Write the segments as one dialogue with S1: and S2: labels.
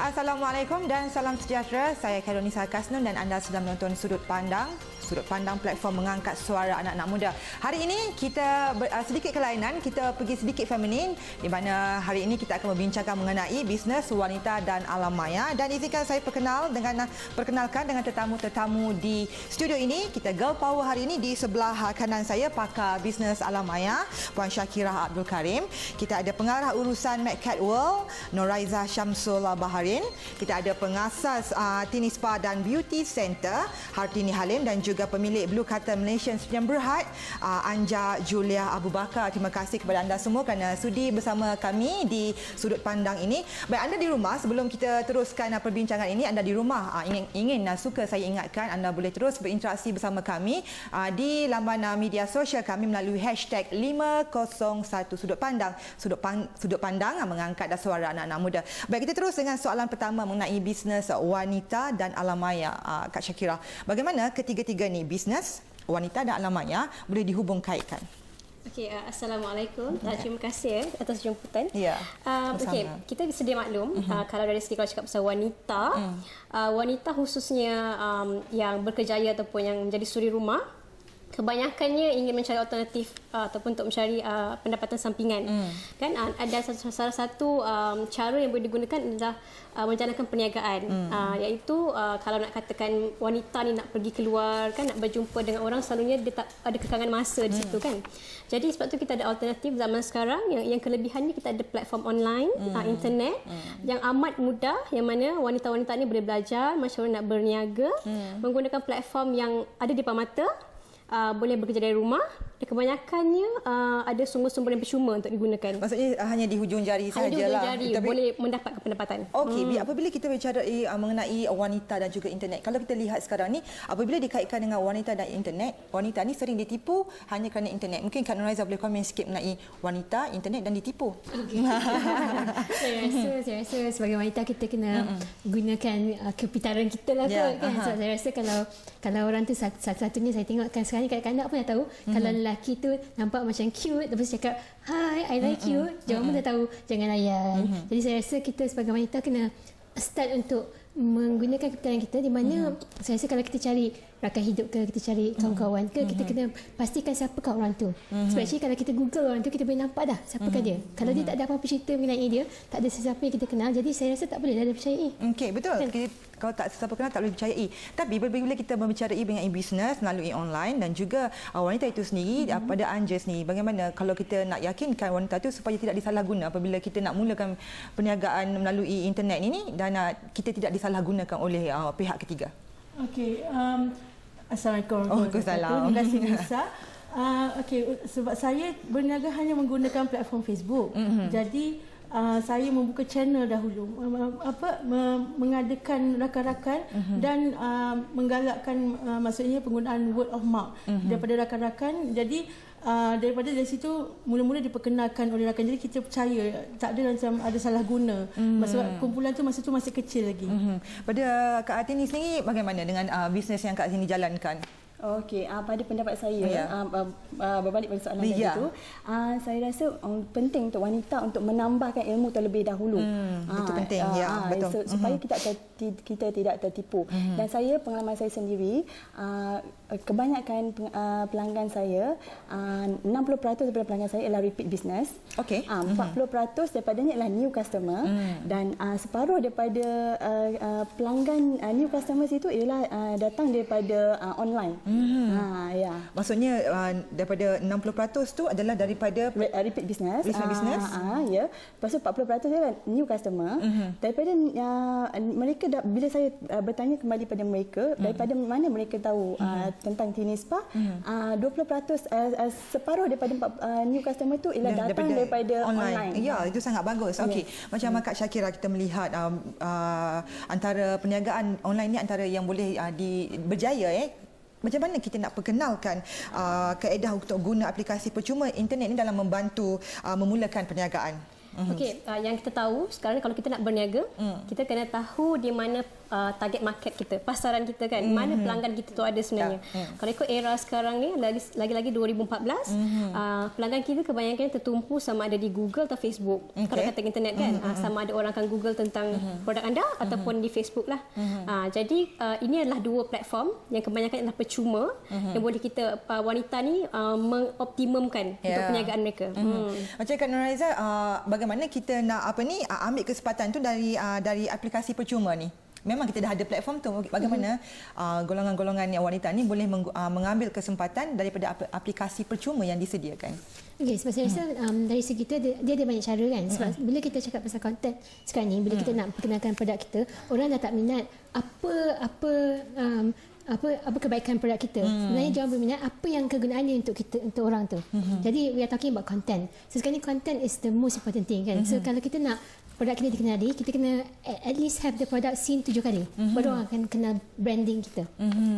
S1: Assalamualaikum dan salam sejahtera. Saya Kairunisa Kasnun dan anda sedang menonton Sudut Pandang. Sudut Pandang platform mengangkat suara anak-anak muda. Hari ini kita sedikit kelainan, kita pergi sedikit feminin, di mana hari ini kita akan membincangkan mengenai bisnes wanita dan alam maya. Dan izinkan saya perkenalkan dengan tetamu-tetamu di studio ini. Kita girl power hari ini. Di sebelah kanan saya pakar bisnes alam maya Puan Syakirah Abdul Karim. Kita ada pengarah urusan McCat World Noraiza Syamsul Baharin. Kita ada pengasas Tini Spa dan Beauty Center Hartini Halim dan juga pemilik Blue Curtain Malaysian yang berhad Anja Julia Abu Bakar. Terima kasih kepada anda semua kerana sudi bersama kami di Sudut Pandang ini. Baik, anda di rumah, sebelum kita teruskan perbincangan ini, anda di rumah suka saya ingatkan anda boleh terus berinteraksi bersama kami di laman media sosial kami melalui hashtag 501 Sudut Pandang. Sudut Pandang mengangkat suara anak-anak muda. Baik, kita terus dengan soalan pertama mengenai bisnes wanita dan alam maya. Kak Syakirah, bagaimana ketiga-tiga ni bisnes wanita dan alam maya boleh dihubung kaitkan?
S2: Okey, Assalamualaikum. Terima kasih atas jemputan.
S1: Ya.
S2: Okey, kita sedia maklum kalau dari segi kalau cakap pasal wanita, wanita khususnya yang berkerjaya ataupun yang menjadi suri rumah, kebanyakannya ingin mencari alternatif ataupun untuk mencari pendapatan sampingan. Kan ada salah satu cara yang boleh digunakan adalah menjalankan perniagaan, iaitu kalau nak katakan wanita ni nak pergi keluar kan, nak berjumpa dengan orang, selalunya dia tak ada kekangan masa di situ kan. Jadi sebab tu kita ada alternatif zaman sekarang yang kelebihannya kita ada platform online, internet yang amat mudah, yang mana wanita-wanita ni boleh belajar macam mana nak berniaga menggunakan platform yang ada di depan mata. Boleh bekerja dari rumah dan kebanyakannya ada sumber-sumber yang percuma untuk digunakan.
S1: Maksudnya hanya di hujung jari sahajalah.
S2: Hanya di hujung jari boleh mendapatkan pendapatan.
S1: Okey, apabila kita bicara mengenai wanita dan juga internet, kalau kita lihat sekarang ni, apabila dikaitkan dengan wanita dan internet, wanita ni sering ditipu hanya kerana internet. Mungkin Kak Noraiza boleh komen sikit mengenai wanita, internet dan ditipu.
S3: Okay. saya rasa sebagai wanita kita kena gunakan kepintaran kita lah kot. Kan? So, saya rasa kalau orang tu satu-satunya saya tengokkan sekarang ni, kanak-kanak pun dah tahu kalau lelaki tu nampak macam cute, lepas cakap hi I like you, jangan pun dah tahu jangan layan. Jadi saya rasa kita sebagai wanita kena start untuk menggunakan kepintaran kita, di mana saya rasa kalau kita cari rakan hidup ke, kita cari kawan-kawan ke, kita kena pastikan siapakah orang tu. Sebab actually kalau kita google orang tu, kita boleh nampak dah siapakah dia. Kalau dia tak ada apa-apa cerita mengenai dia, tak ada sesiapa yang kita kenal, jadi saya rasa tak boleh dah dipercayai. Okey,
S1: betul. Kan? Kalau tak sesiapa kenal, tak boleh dipercayai. Tapi bila kita membicarai mengenai bisnes melalui online dan juga wanita itu sendiri, pada Anja sendiri, bagaimana kalau kita nak yakinkan wanita itu supaya tidak disalahguna apabila kita nak mulakan perniagaan melalui internet ini dan kita tidak disalahgunakan oleh pihak ketiga? Okey,
S4: Assalamualaikum.
S1: Waalaikumsalam.
S4: Terima kasih Nisa. Okey, sebab saya berniaga hanya menggunakan platform Facebook. Jadi saya membuka channel dahulu, mengadakan rakan-rakan dan menggalakkan maksudnya penggunaan word of mouth daripada rakan-rakan. Jadi daripada dari situ mula-mula diperkenalkan oleh rakan, jadi kita percaya tak ada macam ada salah guna. Sebab kumpulan tu masa tu masih kecil lagi.
S1: Pada Kak Atini sendiri, bagaimana dengan bisnes yang Kak Atini jalankan?
S5: Okey, pada pendapat saya, berbalik pada soalan itu, saya rasa penting untuk wanita untuk menambahkan ilmu terlebih dahulu.
S1: Itu penting, betul.
S5: Supaya kita tidak tertipu. Dan saya, pengalaman saya sendiri, kebanyakan pelanggan saya, 60% daripada pelanggan saya ialah repeat business.
S1: Okey.
S5: 40% daripadanya ialah new customer, dan separuh daripada pelanggan new customers itu ialah datang daripada online. Ya.
S1: Maksudnya daripada 60% tu adalah daripada
S5: Repeat business.
S1: Business.
S5: Ya. Lepas tu 40% adalah new customer. Daripada mereka bila saya bertanya kembali pada mereka, daripada mana mereka tahu tentang Tini Spa, 20% separuh daripada new customer tu ialah datang daripada online.
S1: Ya, itu sangat bagus. Okey. Macam Kak Syakira, kita melihat antara perniagaan online ni antara yang boleh berjaya macam mana kita nak perkenalkan kaedah untuk guna aplikasi percuma internet ni dalam membantu memulakan perniagaan?
S2: Okey, yang kita tahu sekarang kalau kita nak berniaga, kita kena tahu di mana target market kita, pasaran kita kan, mana pelanggan kita tu ada sebenarnya. Kalau ikut era sekarang ni, lagi-lagi 2014, pelanggan kita kebanyakan tertumpu sama ada di Google atau Facebook. Kalau kata internet kan, sama ada orang akan Google tentang produk anda ataupun di Facebook lah. Jadi ini adalah dua platform yang kebanyakan adalah percuma yang boleh kita wanita ni mengoptimumkan untuk perniagaan mereka.
S1: Macam Kak Nurhaiza, bagaimana kita nak ambil kesempatan tu dari aplikasi percuma ni? Memang kita dah ada platform tu. Bagaimana golongan-golongan wanita ni boleh mengambil kesempatan daripada aplikasi percuma yang disediakan?
S3: Okey, sebab saya rasa dari segi kita dia ada banyak cara kan. Sebab bila kita cakap pasal konten sekarang ni, bila kita nak perkenalkan produk kita, orang dah tak minat apa kebaikan produk kita. Sebenarnya dia berminat apa yang kegunaannya untuk kita, untuk orang tu. Jadi we are talking about content. So sekarang ni content is the most important thing kan. So kalau kita nak produk kita dikenali, kita kena at least have the product seen 7 kali. Baru orang akan kenal branding kita.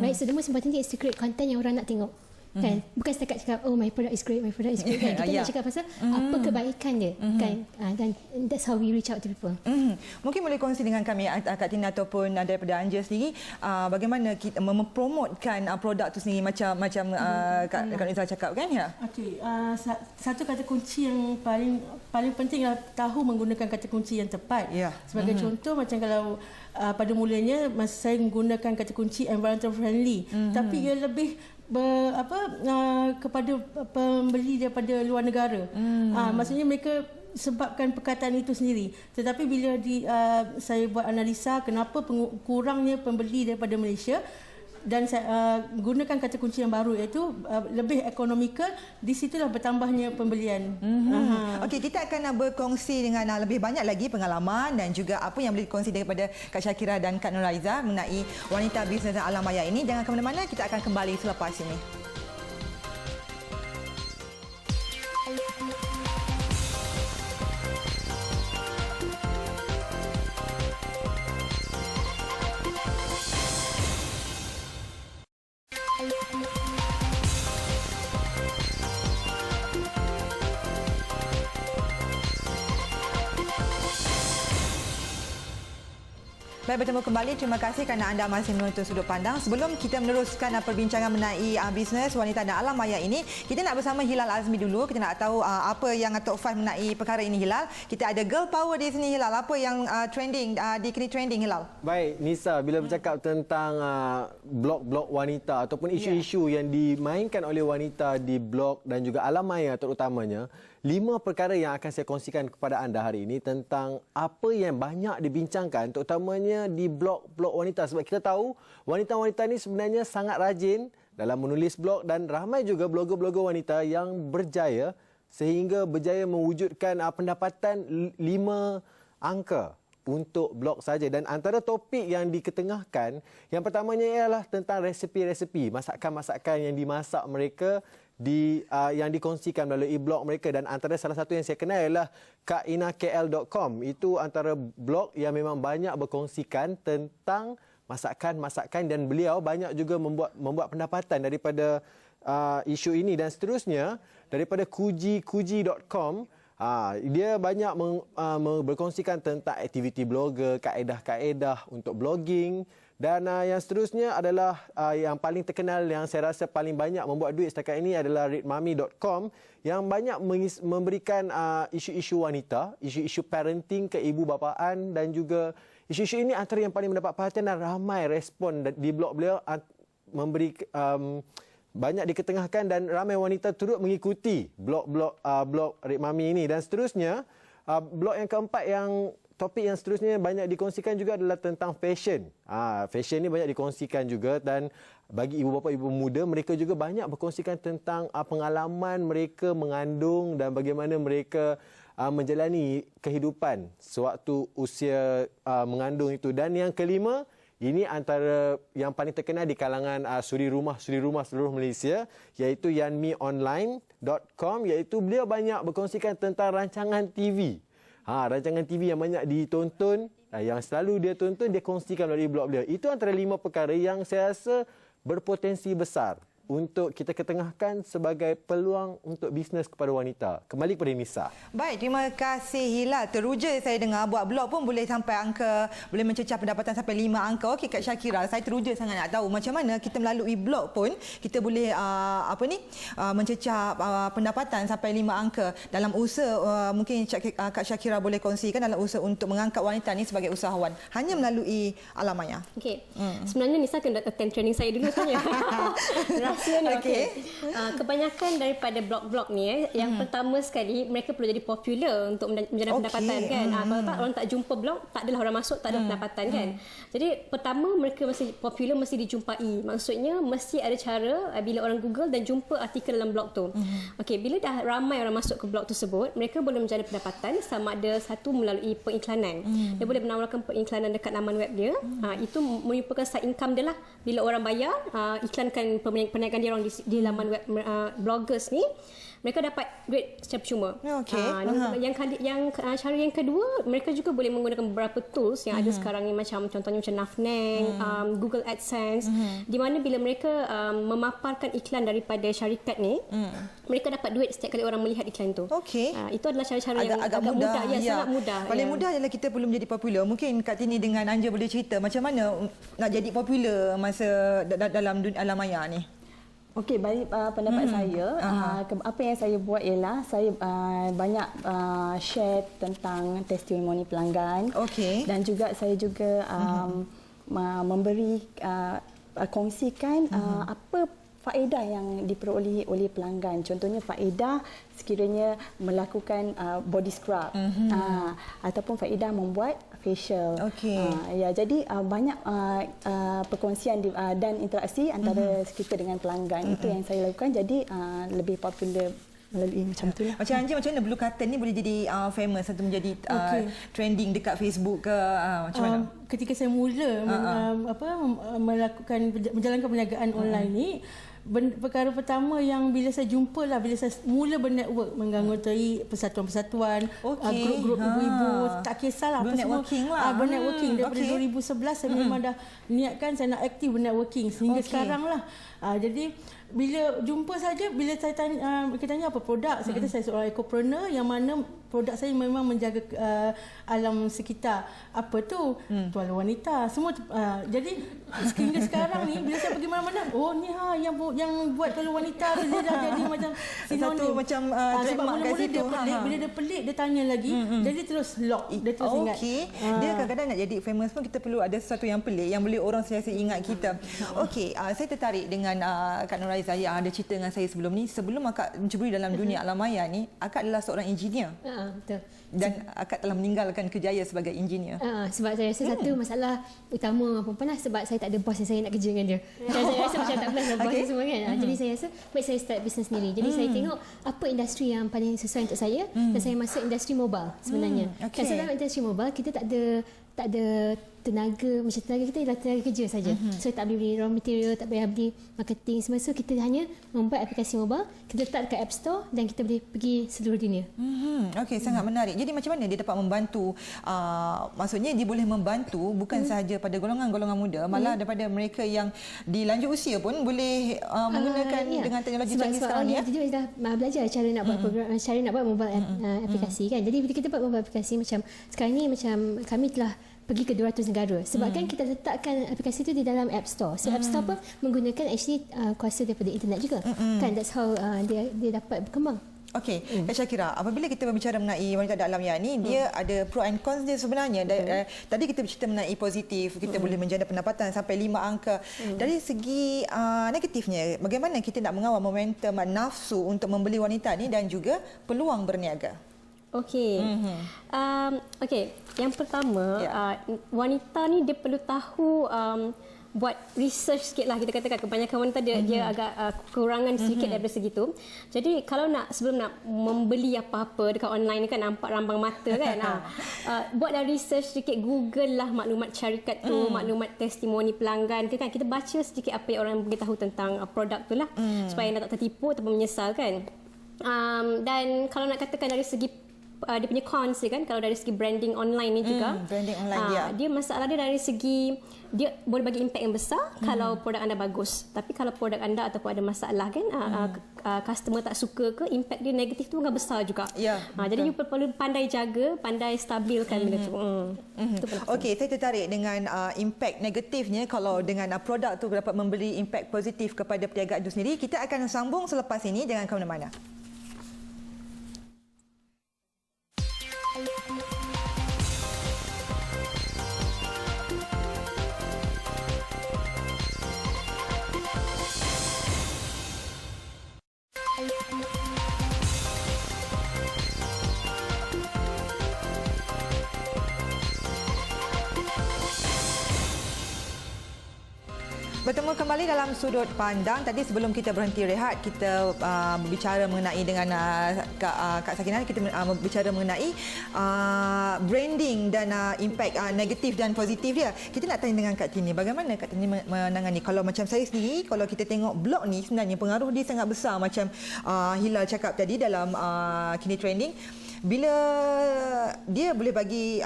S3: Right? So the most important thing is to create content yang orang nak tengok. Kan? Bukan setakat cakap my product is great, my product is great kan? Kita nak cakap pasal apa kebaikan dia kan? Dan that's how we reach out to people.
S1: Mungkin boleh kongsi dengan kami Kak Tina ataupun daripada Anja sendiri, bagaimana kita mempromotkan produk tu sendiri macam Kak Nurhaiza cakap kan ya?
S4: Okey, satu kata kunci yang paling penting adalah tahu menggunakan kata kunci yang tepat. Sebagai contoh, macam kalau pada mulanya masa saya menggunakan kata kunci environmental friendly, tapi ia lebih kepada pembeli daripada luar negara. Maksudnya mereka sebabkan perkataan itu sendiri. Tetapi bila saya buat analisa kenapa kurangnya pembeli daripada Malaysia, dan saya gunakan kata kunci yang baru iaitu lebih ekonomikal, di situlah bertambahnya pembelian.
S1: Okey, kita akan berkongsi dengan lebih banyak lagi pengalaman dan juga apa yang boleh dikongsi daripada Kak Syakira dan Kak Nurhaiza mengenai wanita bisnes alam maya ini. Jangan ke mana-mana, kita akan kembali selepas ini. Baik, bertemu kembali. Terima kasih kerana anda masih menonton Sudut Pandang. Sebelum kita meneruskan perbincangan mengenai bisnes wanita dan alam maya ini, kita nak bersama Hilal Azmi dulu. Kita nak tahu apa yang Top 5 mengenai perkara ini, Hilal. Kita ada girl power di sini, Hilal. Apa yang trending, dikini trending, Hilal?
S6: Baik, Nisa, bila bercakap tentang blog-blog wanita ataupun isu-isu yang dimainkan oleh wanita di blog dan juga alam maya terutamanya, 5 perkara yang akan saya kongsikan kepada anda hari ini tentang apa yang banyak dibincangkan terutamanya di blog-blog wanita. Sebab kita tahu wanita-wanita ini sebenarnya sangat rajin dalam menulis blog dan ramai juga blogger-blogger wanita yang berjaya sehingga berjaya mewujudkan pendapatan 5 angka untuk blog saja. Dan antara topik yang diketengahkan, yang pertamanya ialah tentang resepi-resepi, masakan-masakan yang dimasak mereka yang dikongsikan melalui blog mereka. Dan antara salah satu yang saya kenal ialah kainakl.com. Itu antara blog yang memang banyak berkongsikan tentang masakan-masakan dan beliau banyak juga membuat pendapatan daripada isu ini. Dan seterusnya daripada kuji.com, dia banyak berkongsikan tentang aktiviti blogger, kaedah-kaedah untuk blogging. Dan yang seterusnya adalah yang paling terkenal yang saya rasa paling banyak membuat duit setakat ini adalah readmami.com yang banyak memberikan isu-isu wanita, isu-isu parenting, keibu-bapaan dan juga isu-isu ini antara yang paling mendapat perhatian dan ramai respon di blog beliau memberi banyak diketengahkan dan ramai wanita turut mengikuti blog Readmami ini. Dan seterusnya blog yang keempat yang topik yang seterusnya banyak dikongsikan juga adalah tentang fashion. Fashion ni banyak dikongsikan juga, dan bagi ibu bapa, ibu muda, mereka juga banyak berkongsikan tentang pengalaman mereka mengandung dan bagaimana mereka menjalani kehidupan sewaktu usia mengandung itu. Dan yang kelima, ini antara yang paling terkenal di kalangan suri rumah seluruh Malaysia, iaitu yanmionline.com, iaitu beliau banyak berkongsikan tentang rancangan TV. Rancangan TV yang banyak ditonton, yang selalu dia tonton, dia kongsikan melalui blog beliau. Itu antara 5 perkara yang saya rasa berpotensi besar untuk kita ketengahkan sebagai peluang untuk bisnes kepada wanita. Kembali kepada Nisa.
S1: Baik, terima kasih Hilal. Teruja saya dengar buat blog pun boleh sampai angka, boleh mencecah pendapatan sampai 5 angka. Okey Kak Syakira, saya teruja sangat nak tahu macam mana kita melalui blog pun kita boleh mencecah pendapatan sampai 5 angka dalam usaha. Mungkin Kak Syakira boleh kongsikan dalam usaha untuk mengangkat wanita ni sebagai usahawan hanya melalui alam maya.
S2: Okey. Sebenarnya Nisa kena attend training saya dulu tanya. Rahsianya okey. Kebanyakan daripada blog-blog ni yang pertama sekali mereka perlu jadi popular untuk menjana pendapatan kan. Kalau tak orang tak jumpa blog, tak adalah orang masuk, tak ada pendapatan kan. Jadi pertama mereka mesti popular, mesti dijumpai. Maksudnya mesti ada cara bila orang Google dan jumpa artikel dalam blog tu. Okey, bila dah ramai orang masuk ke blog tersebut, mereka boleh menjana pendapatan sama ada satu melalui pengiklanan. Dia boleh menawarkan pengiklanan dekat laman web dia. Itu merupakan side income dia lah. Bila orang bayar, iklankan perniagaan dia orang di laman web bloggers ni, mereka dapat duit secara percuma.
S1: Okey.
S2: Cara yang kedua, mereka juga boleh menggunakan beberapa tools yang ada sekarang ni, macam contohnya macam Nafneng, Google AdSense, di mana bila mereka memaparkan iklan daripada syarikat ni, mereka dapat duit setiap kali orang melihat iklan tu.
S1: Okey.
S2: Itu adalah cara-cara yang agak mudah. Ya, sangat mudah.
S1: Paling mudah adalah kita perlu menjadi popular. Mungkin Kak Tini dengan Anja boleh cerita macam mana nak jadi popular masa dalam dunia alam maya ni.
S5: Okey, bagi pendapat saya, apa yang saya buat ialah saya banyak share tentang testimoni pelanggan.
S1: Okey.
S5: Dan juga saya juga memberi kongsikan apa faedah yang diperolehi oleh pelanggan. Contohnya faedah sekiranya melakukan body scrub, ataupun faedah membuat facial.
S1: Okey.
S5: Ya, jadi banyak perkongsian dan interaksi antara kita dengan pelanggan. Itu yang saya lakukan, jadi lebih popular melalui macam itulah.
S1: Macam Anja, macam mana Blue Curtain ni boleh jadi famous atau menjadi trending dekat Facebook ke macam mana?
S4: Ketika saya mula menjalankan perniagaan online ni, perkara pertama yang bila saya jumpa lah, bila saya mula bernetwork, menganggotoi persatuan-persatuan, grup-grup ibu-ibu, tak kisahlah apa semua. Bernetworking daripada 2011 saya memang dah niatkan saya nak aktif bernetworking sehingga sekarang lah. Jadi bila jumpa saja, bila saya tanya, kita tanya apa produk, saya kata saya seorang ekopreneur yang mana produk saya memang menjaga alam sekitar. Apa tu? Tuala wanita. Semua jadi sehingga sekarang ni bila saya pergi mana-mana, ni yang buat tuala wanita tu, dia dah jadi macam sinonim.
S1: Satu macam
S4: sebab mula-mula dia pelik, bila dia pelik dia tanya lagi, jadi terus lock, dia terus ingat.
S1: Dia kadang-kadang nak jadi famous pun kita perlu ada sesuatu yang pelik yang boleh orang sentiasa ingat kita. Okey, saya tertarik dengan Kak Nurhaiza yang ada cerita dengan saya sebelum ni. Sebelum akak menceburi dalam dunia alam maya ni, akak adalah seorang engineer.
S3: Betul.
S1: Dan akak telah meninggalkan kerjaya sebagai engineer.
S3: Sebab saya rasa satu masalah utama perempuan lah, sebab saya tak ada bos yang saya nak kerja dengan dia. Dan saya rasa macam tak pernah bos semua kan. Jadi saya rasa baik saya start bisnes sendiri. Jadi saya tengok apa industri yang paling sesuai untuk saya, dan saya masuk industri mobile sebenarnya. Dan dalam industri mobile kita tak ada tenaga, macam tenaga kita ialah tenaga kerja saja. So tak boleh beli raw material, tak boleh beli marketing semua. So kita hanya membuat aplikasi mobile, kita letak dekat App Store dan kita boleh pergi seluruh dunia.
S1: Okey, sangat menarik. Jadi macam mana dia dapat membantu, maksudnya dia boleh membantu bukan sahaja pada golongan-golongan muda, malah daripada mereka yang di lanjut usia pun boleh menggunakan dengan teknologi canggih sekarang ni.
S3: Jadi dah belajar cara nak buat program, cara nak buat mobile aplikasi kan. Jadi bila kita buat mobile aplikasi macam sekarang ni, macam kami telah pergi ke 200 negara. Sebab kan kita letakkan aplikasi itu di dalam App Store. So App Store pun menggunakan actually kuasa daripada internet juga. Kan that's how dia dapat berkembang.
S1: Okey, Kak Syakira, apabila kita berbicara mengenai wanita dalam maya ni, dia ada pro and cons dia sebenarnya. Tadi kita bercerita mengenai positif, kita boleh menjana pendapatan sampai 5 angka. Dari segi negatifnya, bagaimana kita nak mengawal momentum nafsu untuk membeli wanita ni dan juga peluang berniaga?
S2: Okey. Okey, yang pertama wanita ni dia perlu tahu buat research sikit lah, kita katakan kebanyakan wanita dia agak kekurangan sedikit daripada segitu. Jadi kalau sebelum nak membeli apa-apa dekat online ni kan nampak rambang mata kan. Buatlah research sedikit, Google lah maklumat syarikat tu, maklumat testimoni pelanggan kan. Kita baca sedikit apa yang orang beritahu tentang produk tu lah supaya anda tak tertipu ataupun menyesal kan. Dan kalau nak katakan dari segi dia punya cons kan, kalau dari segi branding online ni juga
S1: branding online
S2: dia masalah dia dari segi dia boleh bagi impak yang besar kalau produk anda bagus, tapi kalau produk anda ataupun ada masalah kan customer tak suka ke, impak dia negatif tu agak besar juga. Jadi you perlu pandai jaga, pandai stabilkan benda tu.
S1: Okey, saya tertarik dengan impak negatifnya kalau dengan produk tu dapat memberi impak positif kepada perniagaan itu sendiri. Kita akan sambung selepas ini, jangan ke mana-mana. Bertemu kembali dalam Sudut Pandang. Tadi sebelum kita berhenti rehat, kita berbicara mengenai dengan Kak Sakinah, kita berbicara mengenai branding dan impak negatif dan positif dia. Kita nak tanya dengan Kak Tini, bagaimana Kak Tini menangani? Kalau macam saya sendiri, kalau kita tengok blog ni sebenarnya pengaruh dia sangat besar macam Hilal cakap tadi dalam Kini Trending. Bila dia boleh bagi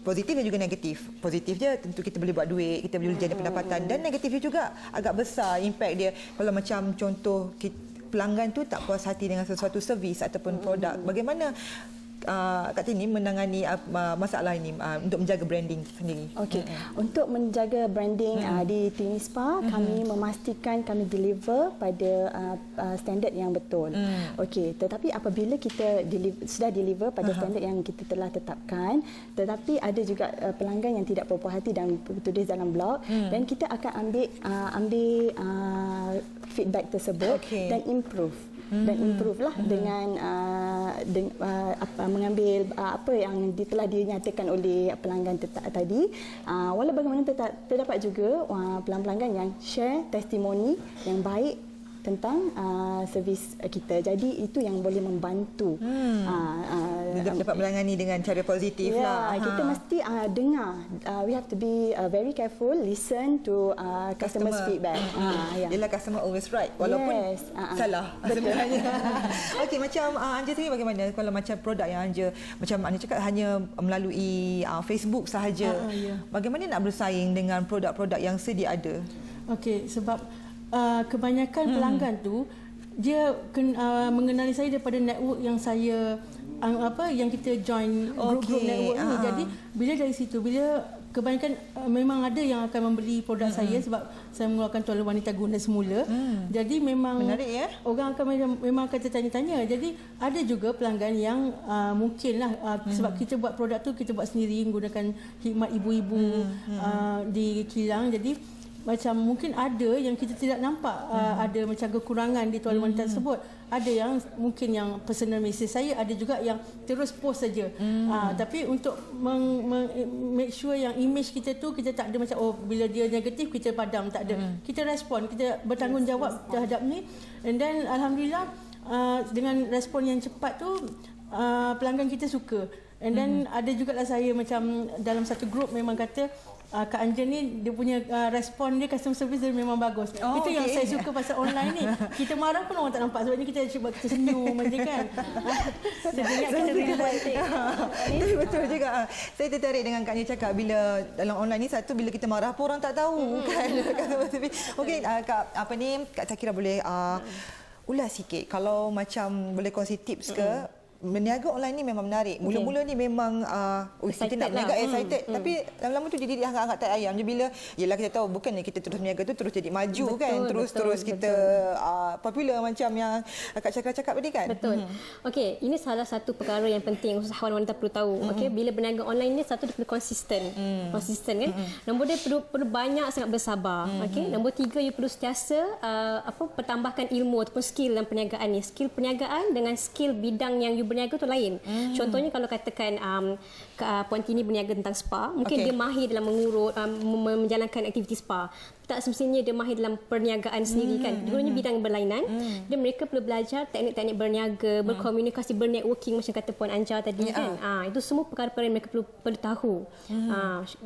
S1: positif dan juga negatif. Positif dia tentu kita boleh buat duit, kita boleh jadi pendapatan, dan negatif dia juga agak besar impak dia. Kalau macam contoh pelanggan tu tak puas hati dengan sesuatu servis ataupun produk. Bagaimana Kak Tini menangani masalah ini untuk menjaga branding sendiri?
S5: Okey, untuk menjaga branding di Tini Spa, kami memastikan kami deliver pada standard yang betul. Okey, tetapi apabila kita sudah deliver pada standard yang kita telah tetapkan, tetapi ada juga pelanggan yang tidak berpuas hati dan tulis dalam blog, dan kita akan ambil feedback tersebut dan improve. Lah dengan mengambil apa yang telah dinyatakan oleh pelanggan tadi. Walau bagaimana terdapat juga pelanggan yang share testimoni yang baik tentang servis kita. Jadi itu yang boleh membantu.
S1: Dapat melangani dengan cara positif lah.
S5: Kita mesti dengar. We have to be very careful, listen to customers' feedback.
S1: Yelah, customer always right walaupun salah sebenarnya. Okey, macam Anja sendiri bagaimana kalau macam produk yang Anja macam Anja cakap hanya melalui Facebook sahaja. Bagaimana nak bersaing dengan produk-produk yang sedia ada?
S4: Okey, sebab kebanyakan pelanggan tu dia mengenali saya daripada network yang saya yang kita join grup-grup network ni. Jadi bila dari situ, bila kebanyakan memang ada yang akan membeli produk saya sebab saya mengeluarkan tuala wanita guna semula. Jadi memang menarik, ya? Orang akan memang akan tertanya-tanya. Jadi ada juga pelanggan yang mungkinlah sebab kita buat produk tu kita buat sendiri menggunakan hikmat ibu-ibu di kilang. Jadi macam mungkin ada yang kita tidak nampak ada macam kekurangan di tuala wanita tersebut. Ada yang mungkin yang personal message saya, ada juga yang terus post saja. Tapi untuk make sure yang image kita tu kita tak ada macam bila dia negatif kita padam, tak ada. Kita respon, kita bertanggungjawab terhadap ni. And then alhamdulillah dengan respon yang cepat tu pelanggan kita suka. And then ada jugalah saya macam dalam satu grup memang kata Kak Anja ni dia punya respon dia, customer service dia memang bagus. Itu yang saya suka pasal online ni. Kita marah pun orang tak nampak sebabnya kita cuba kita senyum macam kan. Sebenarnya kita
S1: betul juga. Saya tertarik dengan Kak Anja cakap bila dalam online ni, satu bila kita marah pun orang tak tahu kan. Okey, Kak Kak Sakira boleh ulas sikit kalau macam boleh kongsi tips ke berniaga online ni memang menarik. Mula-mula ni memang kita nak berniaga excited, tapi lama-lama tu jadi hangat-hangat tai ayam je. Bila yelah kita tahu bukannya kita terus berniaga tu terus jadi maju kan, terus kita popular macam yang Kak Cakra cakap tadi kan.
S2: Betul. Okey, ini salah satu perkara yang penting usahawan wanita perlu tahu. Okey, bila berniaga online ni satu dia perlu konsisten. Konsisten kan. Nombor dia perlu banyak sangat bersabar. Okey, nombor 3 you perlu sentiasa pertambahkan ilmu ataupun skill dalam perniagaan ni. Skill perniagaan dengan skill bidang yang you berniaga tu lain. Contohnya kalau katakan Puan Tini berniaga tentang spa, mungkin dia mahir dalam mengurut menjalankan aktiviti spa. Tak semestinya dia mahir dalam perniagaan sendiri kan. Dua-duanya bidang berlainan. Dan mereka perlu belajar teknik-teknik berniaga, berkomunikasi, bernetworking macam kata Puan Anja tadi kan. Itu semua perkara-perkara yang mereka perlu tahu.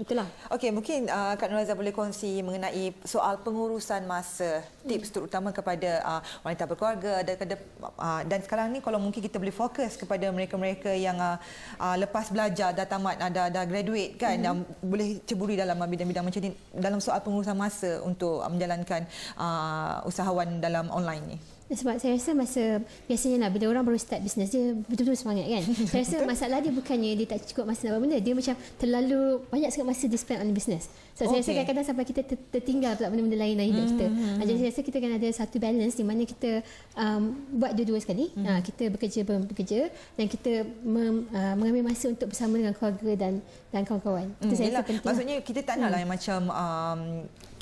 S2: Itulah.
S1: Okey, mungkin Kak Nurhaliza boleh kongsi mengenai soal pengurusan masa, tips terutama kepada wanita berkeluarga dan sekarang ni kalau mungkin kita boleh fokus kepada mereka-mereka yang lepas belajar dah tamat, dah graduate kan, yang boleh ceburi dalam bidang-bidang macam ni dalam soal pengurusan masa untuk menjalankan usahawan dalam online ni.
S3: Sebab saya rasa biasanya bila orang baru start bisnes dia betul-betul semangat kan. Saya rasa masalah dia bukannya dia tak cukup masa nak buat benda, dia macam terlalu banyak sangat masa dia spend on business. So saya rasa kadang-kadang sampai kita tertinggal pula benda-benda lain dalam hidup kita. Jadi saya rasa kita kena ada satu balance di mana kita buat dua-dua sekali. Kita bekerja dan kita mengambil masa untuk bersama dengan keluarga dan kawan-kawan. Itu saya rasa penting.
S1: Maksudnya kita tak naklah yang macam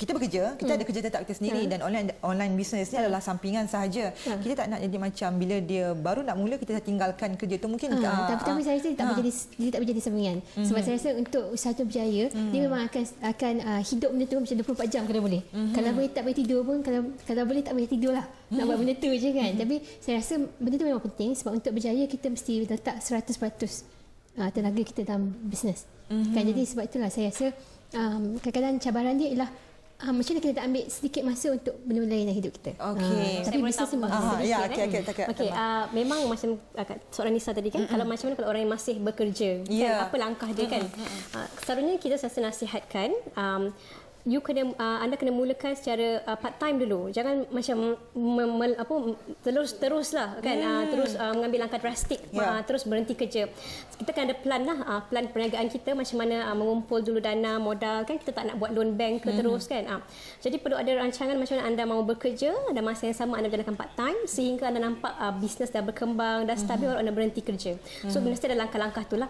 S1: kita bekerja, kita ada kerja tetap kita sendiri dan online business ni adalah sampingan sahaja. Kita tak nak jadi macam bila dia baru nak mula kita tinggalkan kerja tu mungkin
S3: tapi saya rasa dia tak menjadi sampingan. Sebab saya rasa untuk usaha tu berjaya, dia memang akan hidup benda tu macam 24 jam kalau boleh. Kalau boleh tak boleh tidur pun, kalau boleh tak boleh tidur lah. Nak buat benda tu je kan. Tapi saya rasa benda tu memang penting sebab untuk berjaya kita mesti letak 100% tenaga kita dalam bisnes. Kan, jadi sebab itulah saya rasa kadang-kadang cabaran dia ialah macam mana kita tak ambil sedikit masa untuk benda-benda lain dalam hidup kita. Tapi bisnes semua.
S2: Memang macam soalan Nisa tadi kan, kalau macam mana kalau orang yang masih bekerja, kan, apa langkah dia kan. Selalunya kita selalu nasihatkan anda kena mulakan secara part time dulu. Jangan macam teruslah kan, terus mengambil langkah drastik, terus berhenti kerja. Kita kan ada plan lah, plan perniagaan kita macam mana mengumpul dulu dana modal kan, kita tak nak buat loan bank ke terus kan. Jadi perlu ada rancangan macam mana anda mahu bekerja dan masa yang sama anda jalankan part time sehingga anda nampak bisnes dah berkembang, dah stabil, baru anda berhenti kerja. So mesti ada langkah-langkah tu lah.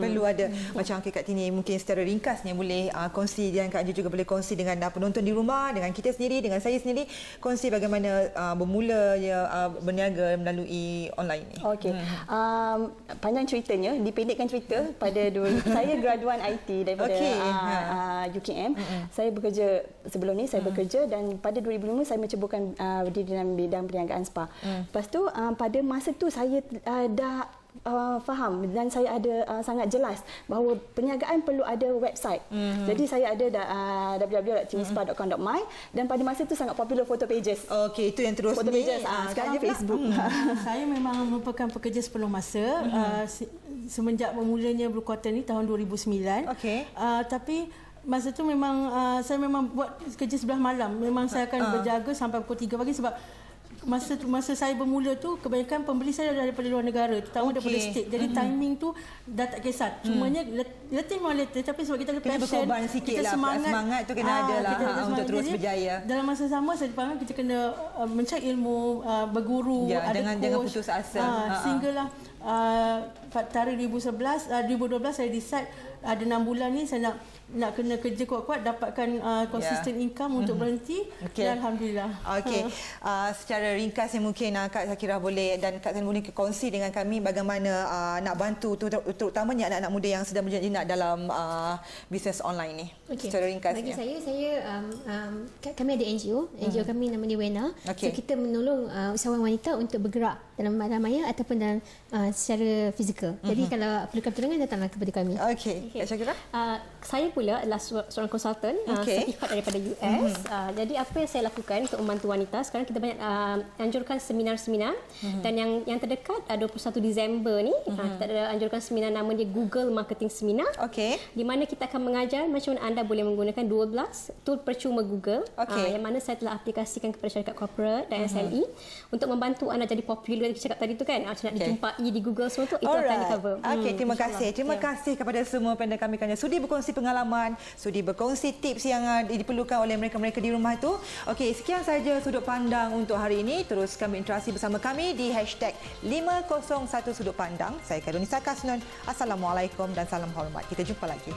S1: Perlu ada macam Kak Tini mungkin secara ringkasnya boleh kongsi, dan Kak Anja juga boleh kongsi dengan penonton di rumah, dengan kita sendiri, dengan saya sendiri, kongsi bagaimana bermula berniaga melalui online ni.
S5: Okey. Panjang ceritanya, dipendekkan cerita pada saya graduan IT daripada UKM. Saya bekerja sebelum ni, saya bekerja dan pada 2005 saya menceburkan di dalam bidang perniagaan spa. Lepas tu pada masa tu saya dah faham dan saya ada sangat jelas bahawa perniagaan perlu ada website. Jadi saya ada www.tinispa.com.my dan pada masa itu sangat popular photo pages.
S1: Okey, itu yang terus
S5: photo
S1: ni
S5: pages. Sekarang Facebook.
S4: Saya memang merupakan pekerja sepenuh masa semenjak bermulanya Blue Quarter ni tahun 2009. Tapi masa tu memang saya memang buat kerja sebelah malam. Memang saya akan berjaga sampai pukul 3 pagi sebab masa saya bermula tu kebanyakan pembeli saya daripada luar negara, terutama daripada state. Jadi timing tu dah tak kisah. Cumanya letih memang letih, tapi sebab kita ada passion, kita
S1: semangat tu kena ada lah untuk terus berjaya.
S4: Dalam masa sama saya faham kita kena mencari ilmu, berguru, ada coach,
S1: jangan putus asa.
S4: Sehinggalah tarikh 2012 saya decide ada 6 bulan ni saya nak kena kerja kuat-kuat, dapatkan consistent income untuk berhenti. Dan alhamdulillah.
S1: Secara ringkas mungkin Kak Zakirah boleh dan Kak Zain boleh kongsi dengan kami bagaimana nak bantu terutamanya anak-anak muda yang sedang berjinak dalam bisnes online ni. Secara ringkasnya.
S3: Bagi saya kami ada NGO kami namanya WENA. So kita menolong usahawan wanita untuk bergerak dalam malam maya ataupun dalam secara fizikal. Jadi kalau perlukan pertolongan datanglah kepada kami.
S1: Kak Zakirah?
S2: Saya pula adalah seorang konsultan sertifikat daripada US. Jadi apa yang saya lakukan untuk membantu wanita, sekarang kita banyak anjurkan seminar-seminar dan yang terdekat 21 Disember ni kita ada anjurkan seminar nama dia Google Marketing Seminar. Di mana kita akan mengajar macam mana anda boleh menggunakan 12 tool percuma Google yang mana saya telah aplikasikan kepada syarikat corporate dan SME untuk membantu anda jadi popular yang cakap tadi tu kan, macam nak dijumpai di Google semua tu, itu akan di cover.
S1: Terima kasih. Terima kasih kepada semua pendengar kami kerana sudi berkongsi pengalaman, sudi berkongsi tips yang diperlukan oleh mereka-mereka di rumah itu. Sekian sahaja sudut pandang untuk hari ini. Terus kami interaksi bersama kami di #501 Sudut Pandang. Saya Kak Nurhaliza Kasnon. Assalamualaikum dan salam hormat. Kita jumpa lagi.